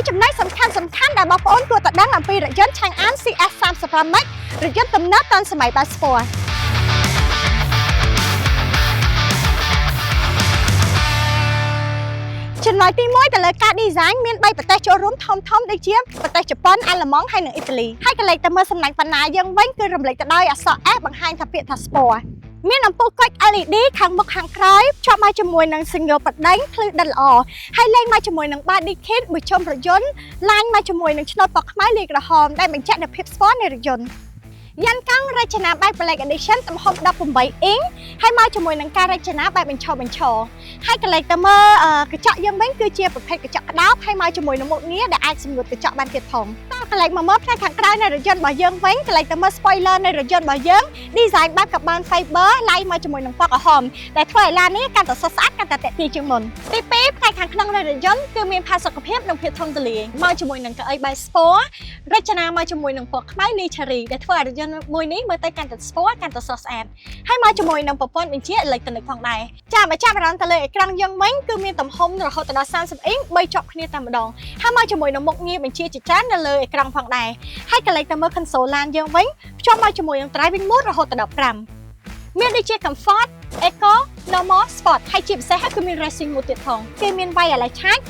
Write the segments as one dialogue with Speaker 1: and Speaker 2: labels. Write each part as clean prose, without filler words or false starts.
Speaker 1: ចំណុចសំខាន់ដែលបងប្អូនគួរតែដឹងអំពីរថយន្ត Chang'an CS 35MX រថយន្តទំនើបទាន់សម័យបែបស្ពណ៌ចំណុចទី1ទៅលើការ design មាន3ប្រទេសចូលរួមធំដូចជាប្រទេសជប៉ុន អាល្លឺម៉ង់ហើយនិងអ៊ីតាលីហើយកន្លែងទៅមើលសំណាញ់បណ្ណាយើងវិញគឺរំលេចទៅដោយអក្សរ S បង្ហាញថាពាក្យថាស្ពណ៌មានអំពូលគុជ LED ខាងមុខខាងក្រោយភ្ជាប់មកជាមួយនឹងសញ្ញោបដិញភ្លឺដិតល្អហើយលេងមកជាមួយនឹង body kit មួយជុំរថយន្តឡាញមកជាមួយនឹងឆ្នូតពណ៌ខ្មៅលាយក្រហមដែលបញ្ជាក់នូវភាពស្ពណ៌នៃរថយន្តយ៉ានកង់រចនាបែប Black Edition ទំហំ18អ៊ីងហើយមកជាមួយនឹងការរចនាបែបបញ្ឈរហើយកន្លែងទៅមើលកញ្ចក់យើងវិញគឺជាប្រភេទកញ្ចក់ក្តោបហើយមកជាមួយនឹងមុខងារដែលអាចសម្ងួតកញ្ចក់បានទៀតផងតើកន្លែងមកមើលផ្នែកខាងក្រៅនៃរថយន្តរបស់យើងវិញកន្លែងទៅមើល spoiler នៃរថយន្តរបស់យើង design បែប carbon fiber ឡាយមកជាមួយនឹងពណ៌ក្រហមដែលធ្វើឲ្យឡាននេះកាន់តែស្រស់ស្អាតកាន់តែទាក់ទាញជាងមុនទី2ផ្នែកខាងក្នុងនៃរថយន្តគឺមានផាសុកភាពនិងភាពធន់ទូលាយមកជាមួយនឹងកៅអីបែបស្ពណ៌រចនាមកជាមួយនឹងពណ៌ខ្មៅលាយ cherry ដែលធ្វើឲ្យរថយន្តមួយនេះមើលទៅកាន់តែស្ពណ៌កាន់តែស្រស់ស្អាតហើយមកជាមួយនឹងប្រព័ន្ធបញ្ជាអេឡិចត្រូនិកផងដែរចាបើចាប់អារម្មណ៍ទៅលើអេក្រង់យើងវិញគឺមានទំហំរហូតដល់30អ៊ីង3ជាប់គ្នាតែម្ដងហើយមកជាមួយនឹងមុខងារបញ្ជាជាច្រើននៅលើអេក្រង់ផងដែរហើយកន្លែងទៅមើល console ឡានយើងវិញភ្ជាប់មកជាមួយនឹង driving mode រហូតដល់15មានដូចជា comfort eco normal sport ហើយជាពិសេសគឺមាន racing mode ទៀតផងគេមាន wireless charge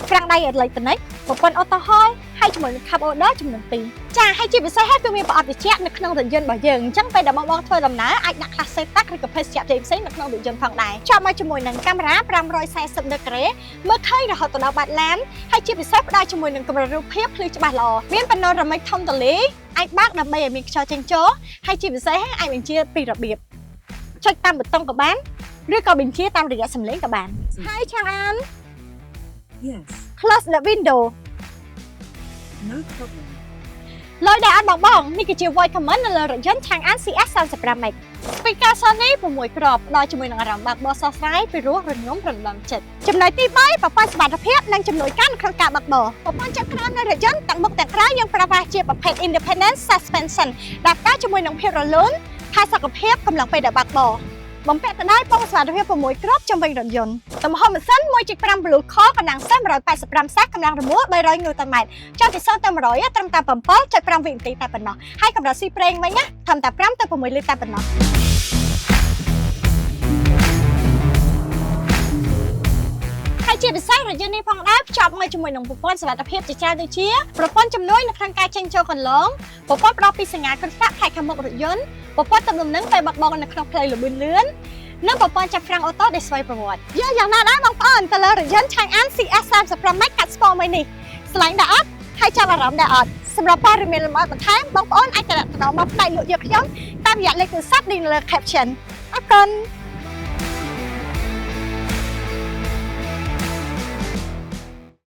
Speaker 1: ក្រាំងដៃអេឡិចត្រូនិកប្រព័ន្ធ auto hold ហើយជាមួយនឹង cup holder ចំនួន2ចាហើយជាពិសេសគឺមានប្រអប់ត្រជាក់នៅក្នុងរថយន្តរបស់យើងអញ្ចឹងពេលដែលបងធ្វើដំណើរអាចដាក់ class setup ឬក៏ place ត្រជាក់ផ្សេងៗនៅក្នុងរថយន្តផងដែរជាប់មកជាមួយនឹងកាមេរ៉ា540ដឺក្រេមើលឃើញរហូតដល់បាតឡានហើយជាពិសេសផ្ដល់ជាមួយនឹងកម្រិតរូបភាពភ្លឺច្បាស់ល្អមានប៉ាណូរ៉ាមិកធំទូលាយអាចបើកដើម្បីឲ្យមានខ្យល់ចេញចូលហើយជាពិសេសអាចបញ្ជាពីរបៀបចុចតាមប៊ូតុងក៏បានឬក៏បញ្ជាតាមរយៈសំឡេងក៏បានហើយ Chang'an
Speaker 2: Yes.
Speaker 1: Close the window.
Speaker 2: No problem.
Speaker 1: លុយដែលអត់បងនេះគឺជា voice command នៅលើរថយន្ត Chang'an CS 35MX Speaker Sony 6គ្រាប់ផ្ដល់ជាមួយនឹងអារម្មណ៍បើកបោះស្រស់ស្រាយពីរោះរញោមរំដំចិត្តចំណុចទី3ប្រព័ន្ធសុវត្ថិភាពនិងជំនួយការនៅក្នុងការបើកបោប្រព័ន្ធចុចក្រោមនៃរថយន្តទាំងមុខទាំងក្រោយយើងប្រើប្រាស់ជាប្រភេទ Independent Suspension ដែលផ្ដល់ជាមួយនឹងភាពរលូនផាសុកភាពកំឡុងពេលដែលបើកបោបំពាក់ទៅដោយពងសុវត្ថិភាព6គ្រាប់ជំវិញរថយន្តទំហំម៉ាស៊ីន 1.5 Blue Core កម្លាំងសេះ185សេះកម្លាំងរមុល300 Nm ចុះពី0ទៅ100ត្រឹមតែ 7.5 វិនាទីតែប៉ុណ្ណោះហើយកម្រិតស៊ីប្រេងវិញណាត្រឹមតែ5ទៅ6លីត្រតែប៉ុណ្ណោះហើយជាពិសេសរថយន្តនេះផងដែរភ្ជាប់មកជាមួយនឹងប្រព័ន្ធសុវត្ថិភាពជាច្រើនដូចជាប្រព័ន្ធជំនួយនៅក្នុងការចេញចូលកន្លងប្រព័ន្ធផ្ដល់ពីសញ្ញាគ្រឹះថ្នាក់ផ្នែកខាងមុខរថយន្តប្រព័ន្ធទំនុំនឹងពេលបើកបរនៅក្នុងផ្លូវលឿននិងប្រព័ន្ធចាប់ហ្វ្រាំងអូតូដែលស្វ័យប្រវត្តិយកយ៉ាងណាដែរបងប្អូនទៅលើរថយន្ត Chang'an CS 35MX កាត់ស្ពណ៌មួយនេះស្លាញ់ដែរអត់ហើយចាប់អារម្មណ៍ដែរអត់សម្រាប់ព័ត៌មានលម្អិតបន្ថែមបងប្អូនអាចទំនាក់ទំនងមកផ្នែកលក់យកខ្ញុំតាមរយៈលេខទូរស័ព្ទនៅលើ caption អរគុណ